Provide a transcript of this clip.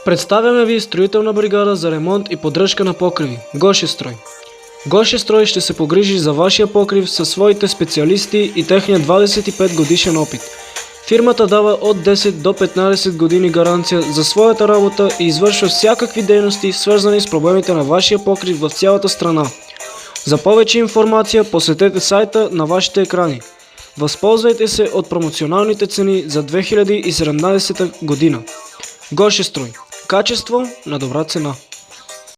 Представяме ви строителна бригада за ремонт и поддръжка на покриви – Гошестрой. Гошестрой ще се погрижи за вашия покрив със своите специалисти и техния 25 годишен опит. Фирмата дава от 10 до 15 години гаранция за своята работа и извършва всякакви дейности, свързани с проблемите на вашия покрив в цялата страна. За повече информация посетете сайта на вашите екрани. Възползвайте се от промоционалните цени за 2017 година. Гошестрой. Качество на добра цена.